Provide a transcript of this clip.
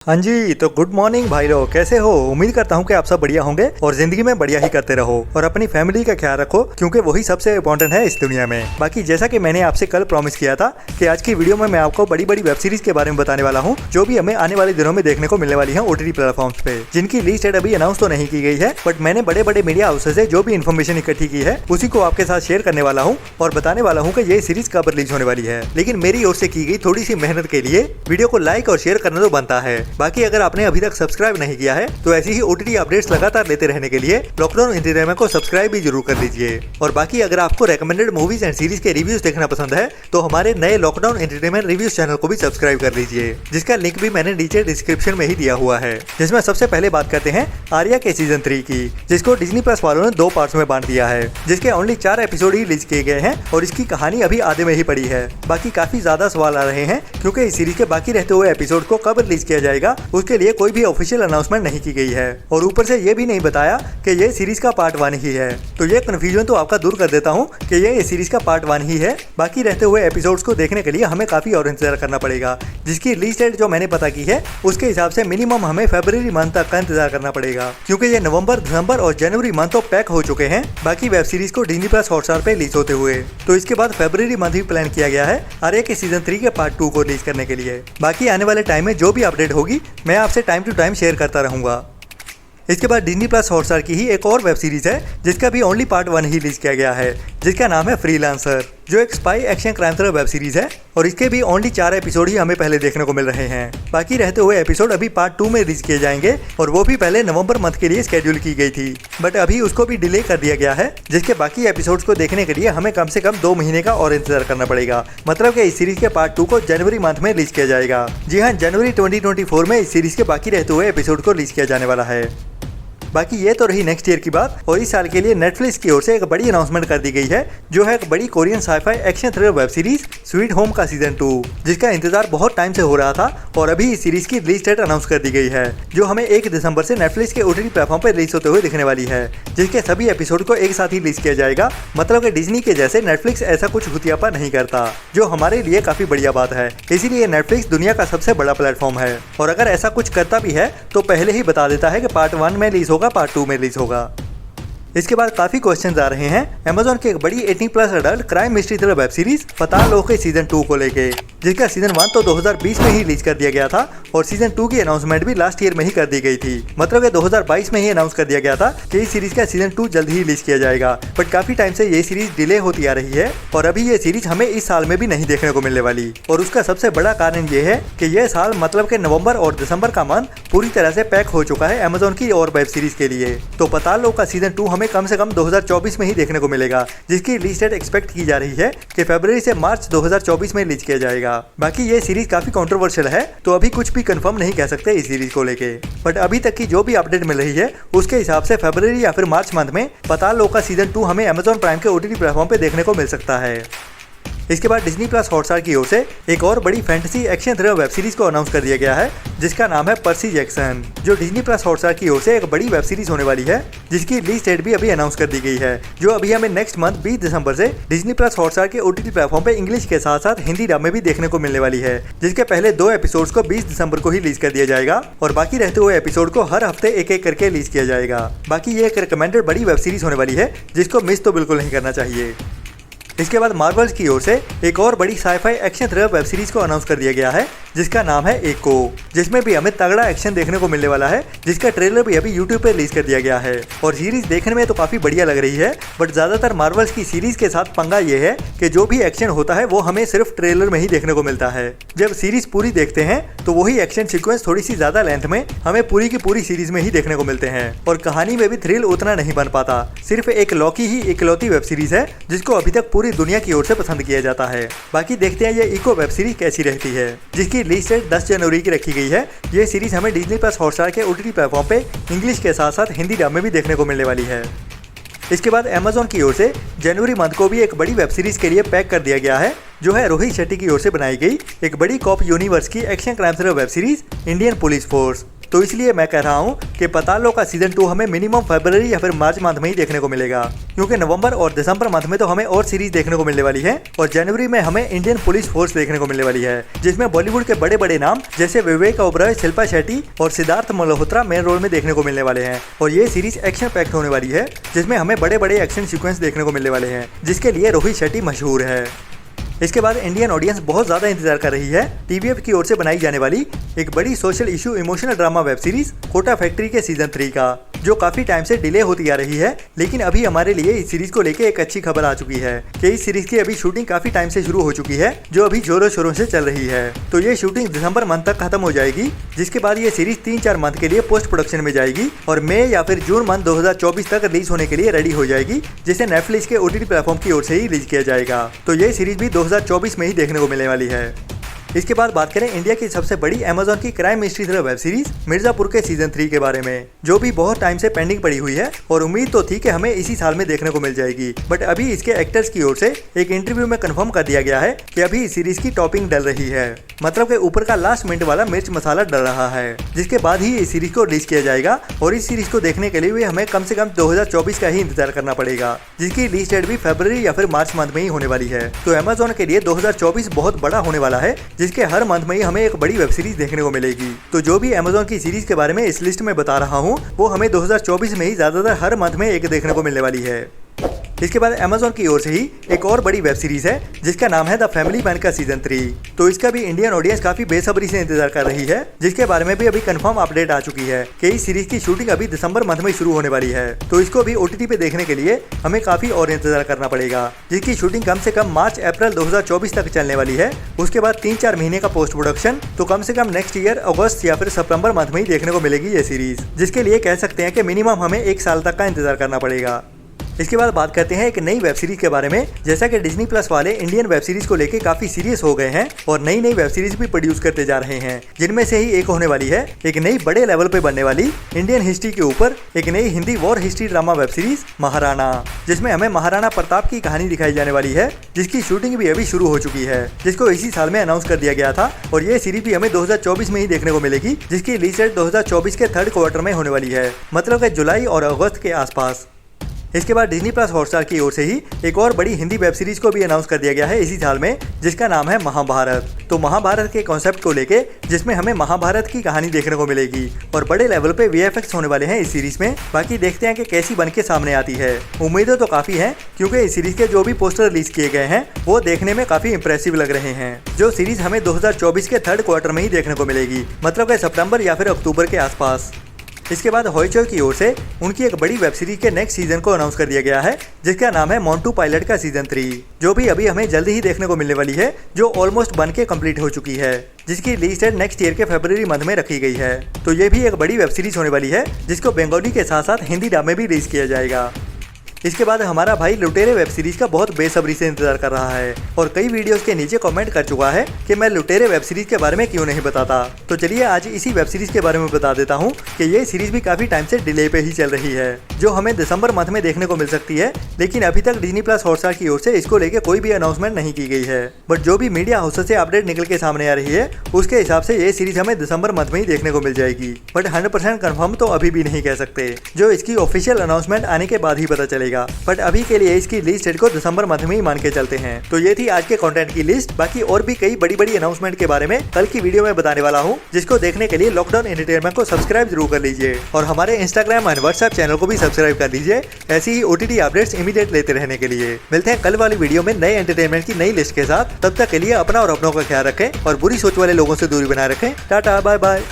हाँ जी, तो good morning भाई लोग, कैसे हो। उम्मीद करता हूँ कि आप सब बढ़िया होंगे और जिंदगी में बढ़िया ही करते रहो और अपनी फैमिली का ख्याल रखो, क्योंकि वही सबसे इम्पोर्टेंट है इस दुनिया में। बाकी जैसा कि मैंने आपसे कल प्रॉमिस किया था कि आज की वीडियो में मैं आपको बड़ी बड़ी वेब सीरीज के बारे में बताने वाला हूँ, जो भी हमें आने वाले दिनों में देखने को मिलने वाली है OTT प्लेटफॉर्म्स पे, जिनकी लिस्ट डेट अभी अनाउंस तो नहीं की गई है, बट मैंने बड़े बड़े मीडिया हाउसेस से जो भी इन्फॉर्मेशन इकट्ठी की है उसी को आपके साथ शेयर करने वाला हूँ और बताने वाला हूँ कि ये सीरीज कब रिलीज होने वाली है। लेकिन मेरी ओर से की गई थोड़ी सी मेहनत के लिए वीडियो को लाइक और शेयर करना तो बनता है। बाकी अगर आपने अभी तक सब्सक्राइब नहीं किया है तो ऐसी ही OTT अपडेट्स लगातार लेते रहने के लिए लॉकडाउन एंटरटेनमेंट को सब्सक्राइब भी जरूर कर लीजिए। और बाकी अगर आपको रेकमेंडेड मूवीज एंड सीरीज के रिव्यूज देखना पसंद है तो हमारे नए लॉकडाउन एंटरटेनमेंट रिव्यूज चैनल को भी सब्सक्राइब कर लीजिए, जिसका लिंक भी मैंने नीचे डिस्क्रिप्शन में ही दिया हुआ है। जिसमें सबसे पहले बात करते हैं आर्या के सीजन 3 की, जिसको डिज्नी प्लस वालों ने 2 पार्ट्स में बांट दिया है, जिसके ओनली 4 एपिसोड ही रिलीज किए गए हैं और इसकी कहानी अभी आधे में ही पड़ी है। बाकी काफी ज्यादा सवाल आ रहे हैं क्योंकि इस सीरीज के बाकी रहते हुए एपिसोड को कब रिलीज किया जाएगा उसके लिए कोई भी ऑफिशियल अनाउंसमेंट नहीं की गई है और ऊपर से ये भी नहीं बताया कि ये सीरीज का पार्ट 1 ही है। तो ये कंफ्यूजन तो आपका दूर कर देता हूँ कि ये सीरीज का पार्ट 1 ही है। बाकी रहते हुए एपिसोड्स को देखने के लिए हमें काफी और इंतजार करना पड़ेगा, जिसकी रिलीज डेट जो मैंने पता की है उसके हिसाब से मिनिमम हमें फरवरी मंथ तक का इंतजार करना पड़ेगा, क्योंकि ये नवंबर, दिसंबर और जनवरी मंथ तो पैक हो चुके हैं बाकी वेब सीरीज को डिज्नी प्लस हॉटस्टार पे रिलीज होते हुए। तो इसके बाद फरवरी मंथ भी प्लान किया गया है आर्या के सीजन 3 के पार्ट 2 को रिलीज करने के लिए। बाकी आने वाले टाइम में जो भी अपडेट होगी मैं आपसे टाइम टू टाइम शेयर करता रहूंगा। इसके बाद डिज्नी प्लस हॉटस्टार की ही एक और वेब सीरीज है जिसका भी ओनली पार्ट 1 ही रिलीज किया गया है, जिसका नाम है फ्रीलांसर, जो एक spy action crime thriller web series है और इसके भी ओनली 4 एपिसोड ही हमें पहले देखने को मिल रहे हैं। बाकी रहते हुए एपिसोड अभी पार्ट 2 में रिलीज किए जाएंगे और वो भी पहले नवंबर मंथ के लिए शेड्यूल की गई थी, बट अभी उसको भी डिले कर दिया गया है, जिसके बाकी एपिसोड्स को देखने के लिए हमें कम से कम 2 महीने का और इंतजार करना पड़ेगा। मतलब कि इस सीरीज के पार्ट 2 को जनवरी मंथ में रिलीज किया जाएगा। जी हाँ, जनवरी 2024 में इस सीरीज के बाकी रहते हुए एपिसोड को रिलीज किया जाने वाला है। बाकी ये तो रही नेक्स्ट ईयर की बात, और इस साल के लिए नेटफ्लिक्स की ओर से एक बड़ी अनाउंसमेंट कर दी गई है, जो है एक बड़ी Korean scifi action thriller web series sweet home का सीजन 2, जिसका इंतजार बहुत टाइम से हो रहा था और अभी इस सीरीज की रिलीज डेट अनाउंस कर दी गई है, जो हमें 1 दिसंबर से नेटफ्लिक्स के OTT प्लेटफॉर्म पर रिलीज होते हुए दिखने वाली है, जिसके सभी एपिसोड को एक साथ ही रिलीज किया जाएगा। मतलब कि डिज्नी के जैसे नेटफ्लिक्स ऐसा कुछ हुतियापा नहीं करता, जो हमारे लिए काफी बढ़िया बात है। इसीलिए नेटफ्लिक्स दुनिया का सबसे बड़ा प्लेटफॉर्म है और अगर ऐसा कुछ करता भी है तो पहले ही बता देता है कि पार्ट 1 में रिलीज होगा, पार्ट 2 में रिलीज होगा। इसके बाद काफी क्वेश्चंस आ रहे हैं Amazon की एक बड़ी 18+ adult crime mystery thriller web series Paatal Lok के सीजन 2 को लेके, जिसका सीजन 1 तो 2020 में ही रिलीज कर दिया गया था और सीजन 2 की अनाउंसमेंट भी लास्ट ईयर में ही कर दी गई थी। मतलब कि 2022 में ही अनाउंस कर दिया गया था कि इस सीरीज का सीजन 2 जल्द ही रिलीज किया जाएगा, बट काफी टाइम से ये सीरीज डिले होती आ रही है और अभी ये सीरीज हमें इस साल में भी नहीं देखने को मिलने वाली। और उसका सबसे बड़ा कारण ये है कि यह साल मतलब कि नवंबर और दिसंबर का मंथ पूरी तरह से पैक हो चुका है Amazon की और वेब सीरीज के लिए। तो पाताल लोक का सीजन 2 हमें कम से कम 2024 में ही देखने को मिलेगा, जिसकी रिलीज डेट एक्सपेक्ट की जा रही है कि फरवरी से मार्च 2024 में रिलीज किया जाएगा। बाकी ये सीरीज काफी कंट्रोवर्शियल है, तो अभी कुछ भी कंफर्म नहीं कह सकते इस सीरीज को लेके, बट अभी तक की जो भी अपडेट मिल रही है उसके हिसाब से फरवरी या फिर मार्च मंथ में पाताल लोक का सीजन 2 हमें Amazon प्राइम के OTT प्लेटफॉर्म पे देखने को मिल सकता है। इसके बाद डिज्नी प्लस हॉटस्टार की ओर से एक और बड़ी fantasy action thriller web series को अनाउंस कर दिया गया है, जिसका नाम है पर्सी जैक्सन, जो डिज्नी प्लस हॉटस्टार की ओर से एक बड़ी वेब सीरीज होने वाली है, जिसकी रिलीज डेट भी अभी अनाउंस कर दी गई है, जो अभी हमें नेक्स्ट मंथ 20 दिसंबर से डिज्नी प्लस हॉटस्टार के OTT प्लेटफॉर्म पे इंग्लिश के साथ साथ हिंदी डब में भी देखने को मिलने वाली है, जिसके पहले 2 एपिसोड्स को 20 दिसंबर को ही रिलीज कर दिया जाएगा और बाकी रहते हुए एपिसोड को हर हफ्ते एक एक करके रिलीज किया जाएगा। बाकी ये एक रिकमेंडेड बड़ी वेब सीरीज होने वाली है, जिसको मिस तो बिल्कुल नहीं करना चाहिए। इसके बाद मार्वल्स की ओर से एक और बड़ी scifi action thriller web series को अनाउंस कर दिया गया है, जिसका नाम है एको, जिसमें भी हमें तगड़ा एक्शन देखने को मिलने वाला है, जिसका ट्रेलर भी अभी YouTube पे रिलीज कर दिया गया है और सीरीज देखने में तो काफी बढ़िया लग रही है, बट ज्यादातर मार्वल्स की सीरीज के साथ पंगा ये है कि जो भी एक्शन होता है वो हमें सिर्फ ट्रेलर में ही देखने को मिलता है। जब सीरीज पूरी देखते हैं तो वही एक्शन सीक्वेंस थोड़ी सी ज्यादा लेंथ में हमें पूरी की पूरी सीरीज में ही देखने को मिलते हैं और कहानी में भी थ्रिल उतना नहीं बन पाता। सिर्फ एक लॉकी ही इकलौती वेब सीरीज है जिसको अभी तक पूरी दुनिया की ओर से पसंद किया जाता है। बाकी देखते हैं ये इको वेब सीरीज कैसी रहती है, जिसकी रिलीज डेट 10 जनवरी की रखी गई है। ये सीरीज हमें डिज्नी प्लस हॉटस्टार के OTT प्लेटफॉर्म पे इंग्लिश के साथ साथ हिंदी डब में भी देखने को मिलने वाली है। इसके बाद Amazon की ओर से जनवरी मंथ को भी एक बड़ी वेब सीरीज के लिए पैक कर दिया गया है, जो है रोहित शेट्टी की ओर से बनाई गई एक बड़ी कॉप यूनिवर्स की action crime thriller web series Indian police force, तो इसलिए मैं कह रहा हूँ कि पतालों का सीजन 2 हमें मिनिमम फरवरी या फिर मार्च मंथ में ही देखने को मिलेगा, क्योंकि नवंबर और दिसंबर मंथ में तो हमें और सीरीज देखने को मिलने वाली है और जनवरी में हमें इंडियन पुलिस फोर्स देखने को मिलने वाली है, जिसमें बॉलीवुड के बड़े बड़े नाम जैसे विवेक ओबरॉय, शिल्पा शेट्टी और सिद्धार्थ मल्होत्रा मेन रोल में देखने को मिलने वाले हैं। और ये सीरीज एक्शन पैक्ड होने वाली है, जिसमें हमें बड़े बड़े एक्शन सीक्वेंस देखने को मिलने वाले हैं, जिसके लिए रोहित शेट्टी मशहूर है। इसके बाद इंडियन ऑडियंस बहुत ज्यादा इंतजार कर रही है टीवीएफ की ओर से बनाई जाने वाली एक बड़ी social issue emotional drama web series Kota factory के सीजन 3 का, जो काफी टाइम से डिले होती आ रही है। लेकिन अभी हमारे लिए इस सीरीज को लेके एक अच्छी खबर आ चुकी है कि इस सीरीज की अभी शूटिंग काफी टाइम से शुरू हो चुकी है, जो अभी जोरों शोरों से चल रही है। तो ये शूटिंग दिसंबर मंथ तक खत्म हो जाएगी, जिसके बाद ये सीरीज 3-4 मंथ के लिए पोस्ट प्रोडक्शन में जाएगी और मई या फिर जून मंथ 2024 तक रिलीज होने के लिए रेडी हो जाएगी, जिसे नेटफ्लिक्स के OTT प्लेटफॉर्म की ओर से ही रिलीज किया जाएगा। तो ये सीरीज भी 2024 में ही देखने को मिलने वाली है। इसके बाद बात करें इंडिया की सबसे बड़ी Amazon की crime mystery thriller web series Mirzapur के सीजन 3 के बारे में, जो भी बहुत टाइम से पेंडिंग पड़ी हुई है और उम्मीद तो थी कि हमें इसी साल में देखने को मिल जाएगी। बट अभी इसके एक्टर्स की ओर से एक इंटरव्यू में कंफर्म कर दिया गया है कि अभी इस सीरीज की टॉपिंग डल रही है, मतलब के ऊपर का लास्ट मिनट वाला मिर्च मसाला डल रहा है, जिसके बाद ही इस सीरीज को रिलीज किया जाएगा। और इस सीरीज को देखने के लिए हमें कम से कम 2024 का ही इंतजार करना पड़ेगा, जिसकी रिलीज डेट भी फरवरी या फिर मार्च मंथ में ही होने वाली है। तो Amazon के लिए 2024 बहुत बड़ा होने वाला है, जिसके हर मंथ में हमें एक बड़ी वेब सीरीज देखने को मिलेगी। तो जो भी Amazon की सीरीज के बारे में इस लिस्ट में बता रहा हूँ, वो हमें 2024 में ही ज्यादातर हर मंथ में एक देखने को मिलने वाली है। इसके बाद Amazon की ओर से ही एक और बड़ी वेब सीरीज है, जिसका नाम है द फैमिली मैन का सीजन 3। तो इसका भी इंडियन ऑडियंस काफी बेसब्री से इंतजार कर रही है, जिसके बारे में भी अभी कंफर्म अपडेट आ चुकी है कि इस सीरीज की शूटिंग अभी दिसंबर मंथ में शुरू होने वाली है। तो इसको भी OTT पे देखने के लिए हमें काफी और इंतजार करना पड़ेगा, जिसकी शूटिंग कम से कम मार्च अप्रैल 2024 तक चलने वाली है। उसके बाद 3-4 महीने का पोस्ट प्रोडक्शन, तो कम से कम नेक्स्ट ईयर अगस्त या फिर सितंबर मंथ में ही देखने को मिलेगी ये सीरीज, जिसके लिए कह सकते हैं कि मिनिमम हमें 1 साल तक का इंतजार करना पड़ेगा। इसके बाद बात करते हैं एक नई वेब सीरीज के बारे में। जैसा कि डिज्नी प्लस वाले इंडियन वेब सीरीज को लेके काफी सीरियस हो गए हैं और नई नई वेब सीरीज भी प्रोड्यूस करते जा रहे हैं, जिनमें से ही एक होने वाली है एक नई बड़े लेवल पे बनने वाली इंडियन हिस्ट्री के ऊपर एक नई Hindi war history drama web series Maharana, जिसमें हमें महाराणा प्रताप की कहानी दिखाई जाने वाली है, जिसकी शूटिंग भी अभी शुरू हो चुकी है, जिसको इसी साल में अनाउंस कर दिया गया था। और ये सीरीज भी हमें 2024 में ही देखने को मिलेगी, जिसकी रिलीज डेट 2024 के 3rd क्वार्टर में होने वाली है, मतलब कि जुलाई और अगस्त के आसपास। इसके बाद डिज्नी प्लस हॉटस्टार की ओर से ही एक और बड़ी हिंदी वेब सीरीज को भी अनाउंस कर दिया गया है इसी साल में, जिसका नाम है महाभारत। तो महाभारत के कॉन्सेप्ट को लेके, जिसमें हमें महाभारत की कहानी देखने को मिलेगी और बड़े लेवल पे VFX होने वाले हैं इस सीरीज में। बाकी देखते हैं कि कैसी बन के सामने आती है। उम्मीदें तो काफी हैं, क्योंकि इस सीरीज के जो भी पोस्टर रिलीज किए गए हैं वो देखने में काफी इंप्रेसिव लग रहे हैं। जो सीरीज हमें 2024 के 3rd क्वार्टर में ही देखने को मिलेगी, मतलब कि सितंबर या फिर अक्टूबर के आसपास। इसके बाद हॉइचॉय की ओर से उनकी एक बड़ी वेब सीरीज के नेक्स्ट सीजन को अनाउंस कर दिया गया है, जिसका नाम है मोंटू पायलट का सीजन 3, जो भी अभी हमें जल्दी ही देखने को मिलने वाली है, जो ऑलमोस्ट बन के कंप्लीट हो चुकी है, जिसकी रिलीज डेट नेक्स्ट ईयर के फरवरी मंथ में रखी गई है। तो ये भी एक बड़ी वेब सीरीज होने वाली है, जिसको बंगाली के साथ साथ हिंदी डब में भी रिलीज किया जाएगा। इसके बाद हमारा भाई लुटेरे वेब सीरीज का बहुत बेसब्री से इंतजार कर रहा है और कई वीडियोस के नीचे कमेंट कर चुका है कि मैं लुटेरे वेब सीरीज के बारे में क्यों नहीं बताता। तो चलिए आज इसी वेब सीरीज के बारे में बता देता हूं कि ये सीरीज भी काफी टाइम से डिले पे ही चल रही है, जो हमें दिसंबर मंथ में देखने को मिल सकती है। लेकिन अभी तक डिज्नी प्लस हॉटस्टार की ओर से इसको लेके कोई भी अनाउंसमेंट नहीं की गई है। बट जो भी मीडिया हाउस से अपडेट निकल के सामने आ रही है, उसके हिसाब से ये सीरीज हमें दिसंबर मंथ में ही देखने को मिल जाएगी। बट 100% कंफर्म तो अभी भी नहीं कह सकते, जो इसकी ऑफिशियल अनाउंसमेंट आने के बाद ही पता चलेगा। बट अभी के लिए इसकी रिलीज डेट को दिसंबर मंथ में ही मान के चलते हैं। तो ये थी आज के कंटेंट की लिस्ट। बाकी और भी कई बड़ी बड़ी अनाउंसमेंट के बारे में कल की वीडियो में बताने वाला हूँ, जिसको देखने के लिए लॉकडाउन एंटरटेनमेंट को सब्सक्राइब जरूर कर लीजिए और हमारे इंस्टाग्राम और व्हाट्सएप चैनल को भी सब्सक्राइब कर लीजिए, ऐसी ही OTT अपडेट्स इमीडिएट लेते रहने के लिए। मिलते हैं कल वाली वीडियो में नए एंटरटेनमेंट की नई लिस्ट के साथ। तब तक के लिए अपना और अपनों का ख्याल रखें और बुरी सोच वाले लोगों से दूरी बनाए रखें। Tata, bye bye.